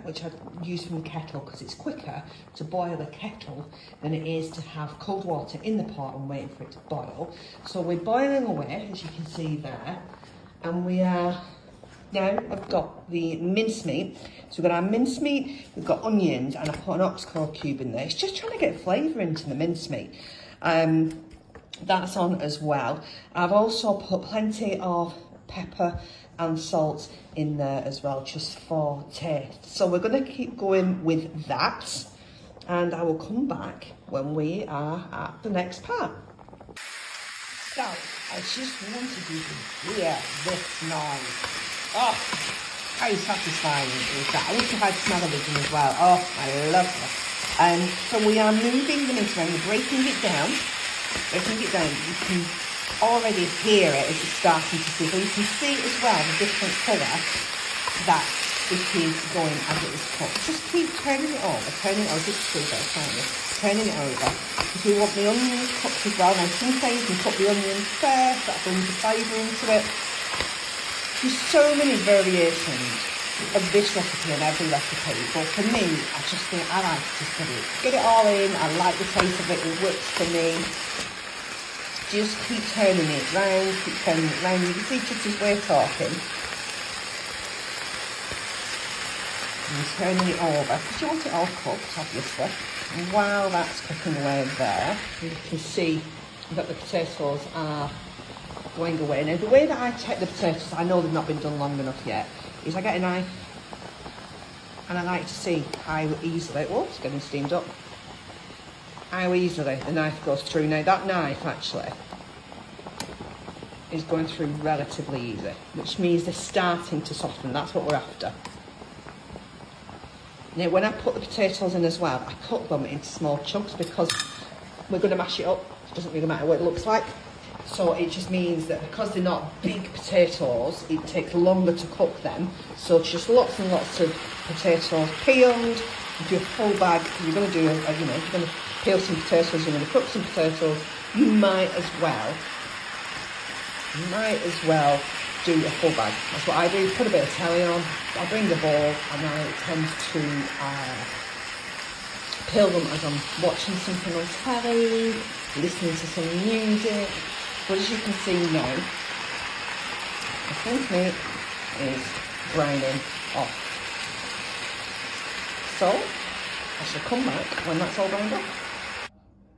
which I use from the kettle because it's quicker to boil a kettle than it is to have cold water in the pot and waiting for it to boil. So we're boiling away, as you can see there, and we are now, I've got the mincemeat. So we've got our mincemeat, we've got onions, and I put an ox-core cube in there. It's just trying to get flavour into the mincemeat. That's on as well. I've also put plenty of pepper and salt in there as well, just for taste. So we're going to keep going with that, and I will come back when we are at the next part. So, I just wanted you to hear this noise. Oh, how satisfying is that? I wish I had smell-o-vision as well. Oh, I love it. So we are moving the meat around, we're breaking it down. Breaking it down, you can already hear it as it's starting to sizzle. You can see as well the different colour that it is going as it is cooked. Just keep turning it over, turning it over. Turning it over. Because we want the onions cooked as well. Now, some say you can cook the onions first, that brings the flavour into it. There's so many variations of this recipe and every recipe, but for me, I just think I like to just get it all in. I like the taste of it, it works for me. Just keep turning it round, keep turning it round. You can see just as we're talking. And turning it over, because you want it all cooked, obviously. And while that's cooking away there, you can see that the potatoes are going away. Now, the way that I take the potatoes, I know they've not been done long enough yet, is I get a knife and I like to see how easily, oh, it's getting steamed up, how easily the knife goes through. Now, that knife actually is going through relatively easy, which means they're starting to soften. That's what we're after. Now, when I put the potatoes in as well, I cut them into small chunks because we're going to mash it up. It doesn't really matter what it looks like. So it just means that because they're not big potatoes, it takes longer to cook them. So just lots and lots of potatoes peeled. You do a full bag. You're going to do, you're going to peel some potatoes. You're going to cook some potatoes. You might as well do a full bag. That's what I do. Put a bit of telly on. I bring the bowl and I tend to peel them as I'm watching something on telly, listening to some music. But as you can see now, the front meat is browning off. So, I shall come back when that's all browned up.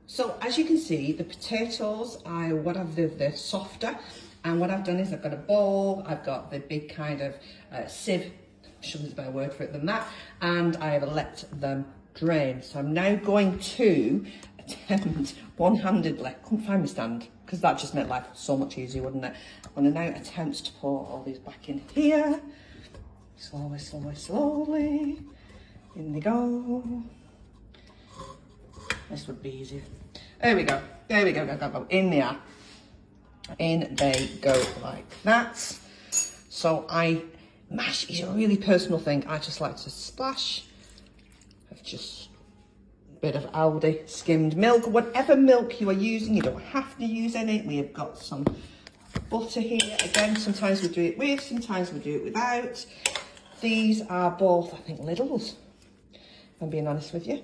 So, as you can see, the potatoes, they're softer. And what I've done is I've got a bowl, I've got the big kind of sieve, I'm sure there's a better word for it than that, and I have let them drain. So I'm now going to attempt one-handedly, couldn't find my stand, because that just made life so much easier, wouldn't it? I'm going to now attempt to pour all these back in here. Slowly, slowly, slowly. In they go. This would be easier. There we go. There we go, go. In they are. In they go like that. So I mash is a really personal thing. I just like to splash of just a bit of Aldi skimmed milk. Whatever milk you are using, you don't have to use any. We have got some butter here. Again, sometimes we do it with, sometimes we do it without. These are both, I think, Lidl's, if I'm being honest with you.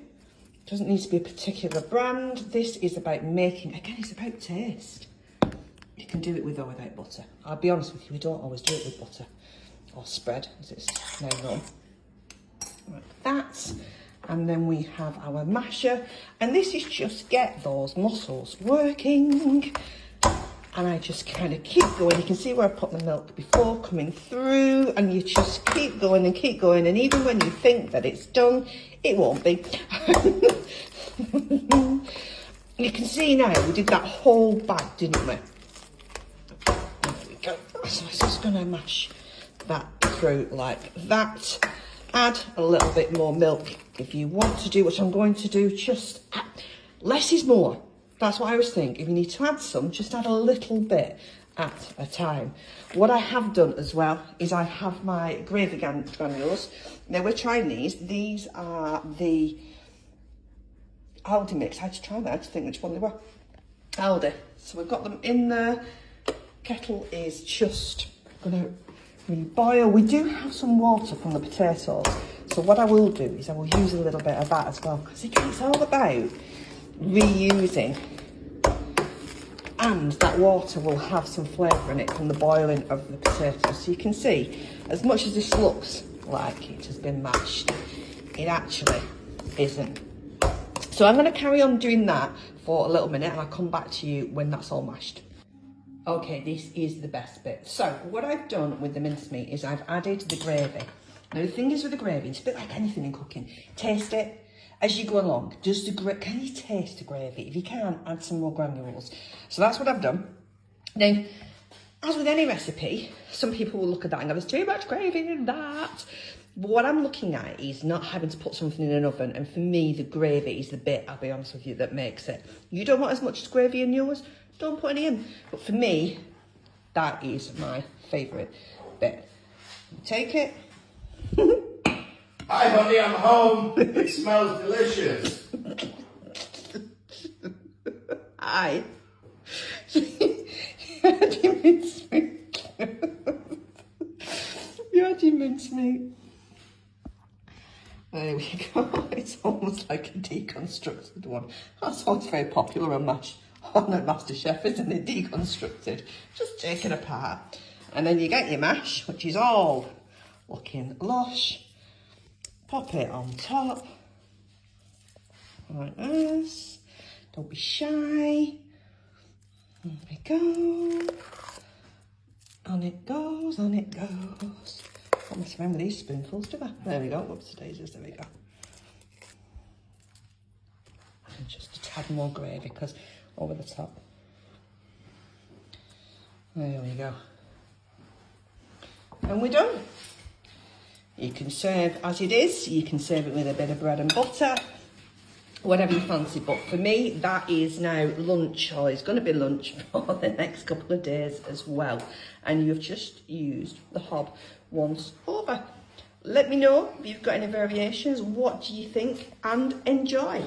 Doesn't need to be a particular brand. This is about making, again, it's about taste. You can do it with or without butter. I'll be honest with you, we don't always do it with butter or spread, as it's now known. Like that. And then we have our masher. And this is just get those muscles working. And I just kind of keep going. You can see where I put the milk before coming through. And you just keep going and keep going. And even when you think that it's done, it won't be. You can see now, we did that whole bag, didn't we? So I'm just going to mash that through like that. Add a little bit more milk if you want to do, which I'm going to do. Just add, less is more. That's what I was thinking. If you need to add some, just add a little bit at a time. What I have done as well is I have my gravy granules. Now we're trying these. These are the Aldi mix. I had to try that to think which one they were. Aldi. So we've got them in there. Kettle is just going to boil. We do have some water from the potatoes, So what I will do is I will use a little bit of that as well, because it's all about reusing. And that water will have some flavour in it from the boiling of the potatoes. So you can see, as much as this looks like it has been mashed, it actually isn't. So I'm going to carry on doing that for a little minute, and I'll come back to you when that's all mashed. Okay, this is the best bit. So what I've done with the mincemeat is I've added the gravy. Now the thing is with the gravy, it's a bit like anything in cooking. Taste it as you go along. Can you taste the gravy? If you can't, add some more granules. So that's what I've done. Now, as with any recipe, some people will look at that and go, there's too much gravy in that. But what I'm looking at is not having to put something in an oven. And for me, the gravy is the bit, I'll be honest with you, that makes it. You don't want as much gravy in yours, don't put any in. But for me, that is my favourite bit. Take it. Hi honey, I'm home. It smells delicious. Hi. You had your mincemeat. You had your mincemeat. There we go. It's almost like a deconstructed one. That's what's very popular on MasterChef, isn't it? Deconstructed. Just take it apart. And then you get your mash, which is all looking lush. Pop it on top. Like this. Don't be shy. There we go. On it goes, on it goes. Don't mess around with these spoonfuls, do I? There we go. Whoops, daisies. There we go. And just a tad more gravy, because over the top. There we go. And we're done. You can serve as it is. You can serve it with a bit of bread and butter, whatever you fancy. But for me, that is now lunch, or it's going to be lunch for the next couple of days as well. And you've just used the hob once over. Let me know if you've got any variations. What do you think? And enjoy.